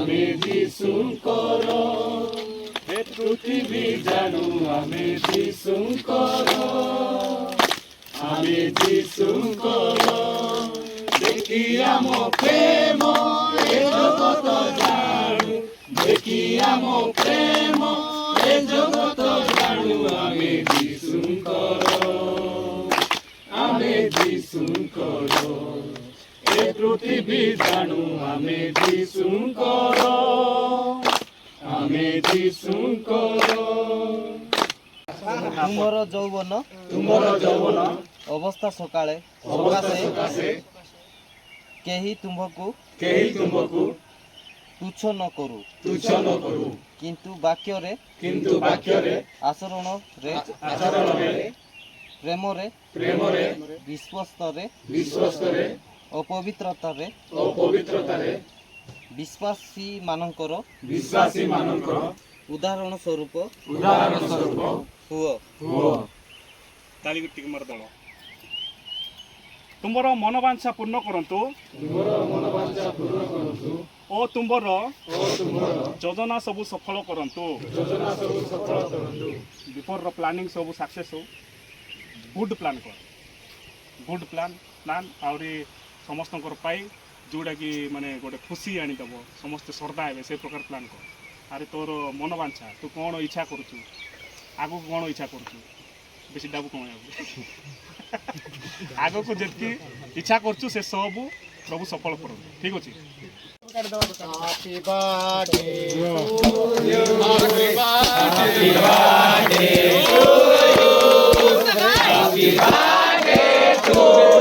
আমি যিশুଙ୍କର ଏ ପୃଥିବୀ ଜାଣୁ ଆମେ যিশুଙ୍କର ଆମେ যিশুଙ୍କର ଦେଖି ଆମ ପ୍ରେମ ଏ ଜଗତ ଜାଣୁ ଦେଖି ଆମ ପ୍ରେମ ଏ ଜଗତ ଜାଣୁ ଆମେ যিশুଙ୍କର ଏ ପୃଥିବୀ ଜାଣୁ ଆମେ যিশুଙ୍କର ତୁମର ଯୌବନ ଅବସ୍ଥା ସକାଶେ କେହି ତୁମକୁ ତୁଚ୍ଛ ନ କରୁ କିନ୍ତୁ ବାକ୍ୟରେ ଆଚରଣରେ ପ୍ରେମରେ ବିଶ୍ୱସ୍ତରେ ଅପବିତ୍ରତାରେ ବିଶ୍ୱାସୀମାନଙ୍କର ଉଦାହରଣ ସ୍ୱରୂପ ହୁଅ। ତୁମର ମନବାଞ୍ଛା ପୂର୍ଣ୍ଣ କରନ୍ତୁ ଓ ତୁମର ଯୋଜନା ସବୁ ସଫଳ କରନ୍ତୁ। ବିଫୋର ପ୍ଲାନିଂ ସବୁ ସକ୍ସେସ୍ ହଉ। ଗୁଡ୍ ପ୍ଲାନ୍ କର, ଗୁଡ୍ ପ୍ଲାନ୍ ଆହୁରି ସମସ୍ତଙ୍କର ପାଇଁ ଯେଉଁଟାକି ମାନେ ଗୋଟେ ଖୁସି ଆଣିଦେବ, ସମସ୍ତେ ଶ୍ରଦ୍ଧା ହେବେ ସେ ପ୍ରକାର ପ୍ଲାନ୍ କର। ଆରେ ତୋର ମନବାଞ୍ଛା ତୁ କ'ଣ ଇଚ୍ଛା କରୁଛୁ, ଆଗକୁ କ'ଣ ଇଚ୍ଛା କରୁଛୁ, ବେଶୀ ଡାବୁ କ'ଣ ଆଗକୁ ଯେତିକି ଇଚ୍ଛା କରୁଛୁ ସେ ସବୁ ପ୍ରଭୁ ସଫଳ କରନ୍ତୁ। ଠିକ୍ ଅଛି। Happy birthday to you.